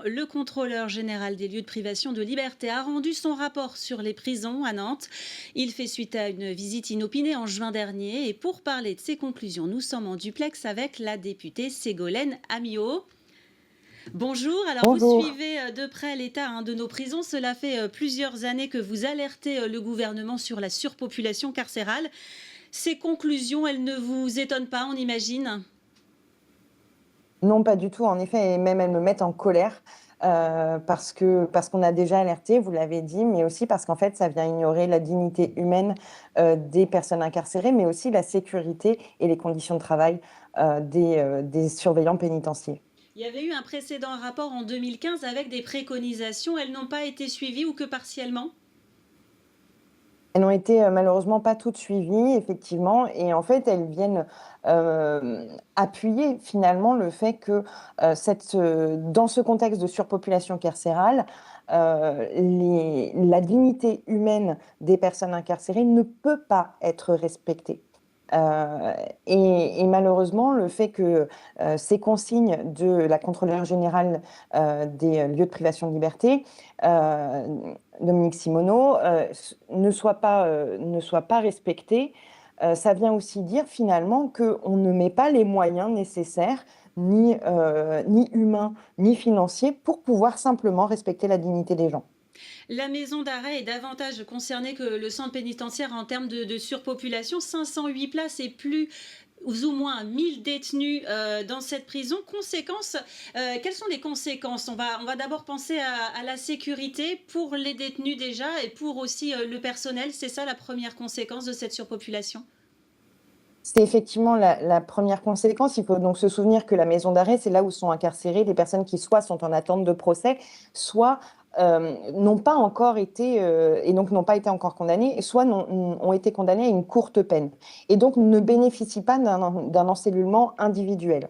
le contrôleur général des lieux de privation de liberté a rendu son rapport sur les prisons à Nantes. Il fait suite à une visite inopinée en juin dernier. Et pour parler de ses conclusions, nous sommes en duplex avec la députée Ségolène Amiot. Bonjour, alors vous Bonjour. suivez de près l'état de nos prisons. Cela fait plusieurs années que vous alertez le gouvernement sur la surpopulation carcérale. Ces conclusions, elles ne vous étonnent pas, on imagine? Non, pas du tout, en effet, et même elles me mettent en colère, parce qu'on a déjà alerté, vous l'avez dit, mais aussi parce qu'en fait, ça vient ignorer la dignité humaine, des personnes incarcérées, mais aussi la sécurité et les conditions de travail, des surveillants pénitentiaires. Il y avait eu un précédent rapport en 2015 avec des préconisations. Elles n'ont pas été suivies ou que partiellement? Elles n'ont été, malheureusement pas toutes suivies, effectivement, et en fait, elles viennent, appuyer finalement le fait que, dans ce contexte de surpopulation carcérale, la dignité humaine des personnes incarcérées ne peut pas être respectée. Heu et malheureusement, le fait que, ces consignes de la contrôleure générale, des lieux de privation de liberté, Dominique Simonnot, ne soient pas respectées, ça vient aussi dire finalement qu'on ne met pas les moyens nécessaires, ni humains, ni financiers, pour pouvoir simplement respecter la dignité des gens. La maison d'arrêt est davantage concernée que le centre pénitentiaire en termes de surpopulation. 508 places et plus ou moins 1000 détenus dans cette prison. Conséquences, quelles sont les conséquences? On va d'abord penser à la sécurité pour les détenus déjà et pour aussi le personnel. C'est ça la première conséquence de cette surpopulation? C'est effectivement la 1re conséquence. Il faut donc se souvenir que la maison d'arrêt, c'est là où sont incarcérées les personnes qui soit sont en attente de procès, soit, n'ont pas encore été, et donc n'ont pas été encore condamnées, soit ont été condamnées à une courte peine et donc ne bénéficient pas d'un encellulement individuel.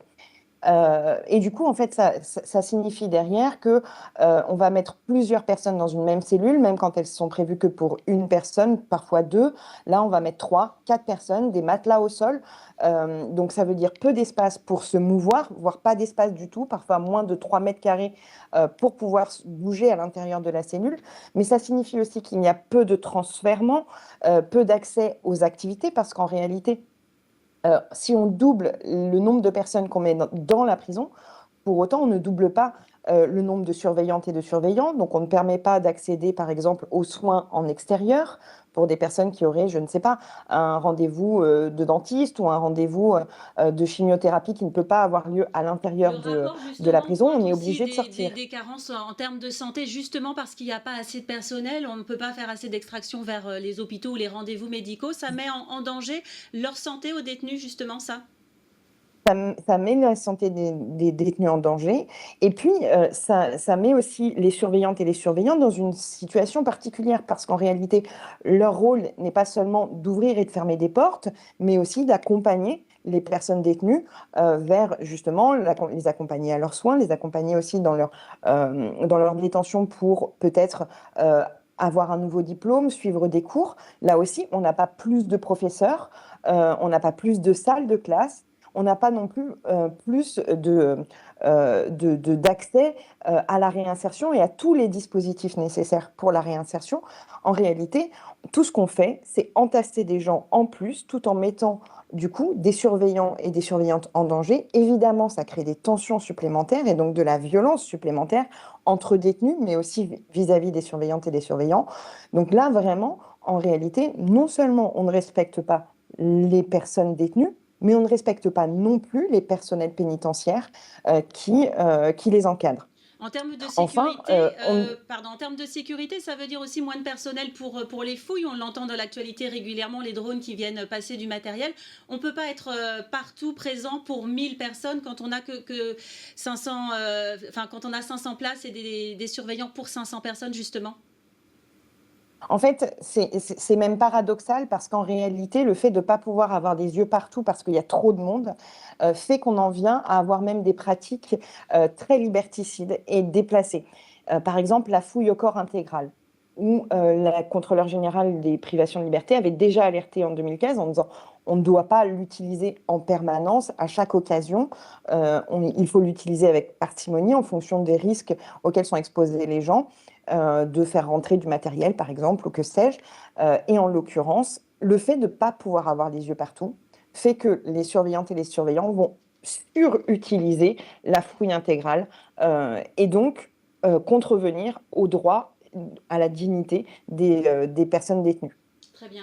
Et du coup, en fait, ça signifie derrière que, on va mettre plusieurs personnes dans une même cellule, même quand elles sont prévues que pour une personne, parfois 2. Là, on va mettre 3, 4 personnes, des matelas au sol. Donc ça veut dire peu d'espace pour se mouvoir, voire pas d'espace du tout, parfois moins de 3 mètres carrés, pour pouvoir s bouger à l'intérieur de la cellule. Mais ça signifie aussi qu'il y a peu de transfèrement, peu d'accès aux activités parce qu'en réalité, si on double le nombre de personnes qu'on met dans la prison, pour autant, on ne double pas, le nombre de surveillantes et de surveillants. Donc on ne permet pas d'accéder, par exemple, aux soins en extérieur pour des personnes qui auraient, je ne sais pas, un rendez-vous, de dentiste ou un rendez-vous, de chimiothérapie qui ne peut pas avoir lieu à Le l'intérieur de rapport la justement prison. On pointe est aussi obligé de des sortir. des carences en termes de santé, justement parce qu'il n'y a pas assez de personnel, on ne peut pas faire assez d'extraction vers les hôpitaux ou les rendez-vous médicaux. Ça met en danger leur santé aux détenus, justement, ça? Ça met la santé des détenus en danger et puis, ça met aussi les surveillantes et les surveillants dans une situation particulière parce qu'en réalité, leur rôle n'est pas seulement d'ouvrir et de fermer des portes, mais aussi d'accompagner les personnes détenues, vers justement les accompagner à leurs soins, les accompagner aussi dans leur détention pour peut-être, avoir un nouveau diplôme, suivre des cours. Là aussi, on n'a pas plus de professeurs, on n'a pas plus de salles de classe, on n'a pas non plus, plus d'accès, à la réinsertion et à tous les dispositifs nécessaires pour la réinsertion. En réalité, tout ce qu'on fait, c'est entasser des gens en plus, tout en mettant, du coup, des surveillants et des surveillantes en danger. Évidemment, ça crée des tensions supplémentaires et donc de la violence supplémentaire entre détenus, mais aussi vis-à-vis des surveillantes et des surveillants. Donc là, vraiment, en réalité, non seulement on ne respecte pas les personnes détenues, mais on ne respecte pas non plus les personnels pénitentiaires, qui les encadrent. En termes de Enfin, sécurité, on pardon, en termes de sécurité, ça veut dire aussi moins de personnel pour les fouilles. On l'entend dans l'actualité régulièrement, les drones qui viennent passer du matériel. On ne peut pas être partout présent pour 1000 personnes quand on a que 500, enfin quand on a 500 places et des surveillants pour 500 personnes justement. En fait, c'est même paradoxal parce qu'en réalité, le fait de ne pas pouvoir avoir des yeux partout parce qu'il y a trop de monde, fait qu'on en vient à avoir même des pratiques, très liberticides et déplacées. Par exemple, la fouille au corps intégral. où la contrôleure générale des privations de liberté avait déjà alerté en 2015 en disant on ne doit pas l'utiliser en permanence, à chaque occasion. Il faut l'utiliser avec parcimonie en fonction des risques auxquels sont exposés les gens, de faire rentrer du matériel, par exemple, ou que sais-je. Et en l'occurrence, le fait de ne pas pouvoir avoir les yeux partout fait que les surveillantes et les surveillants vont surutiliser la fouille intégrale et donc contrevenir au droit à la dignité des personnes détenues. Très bien.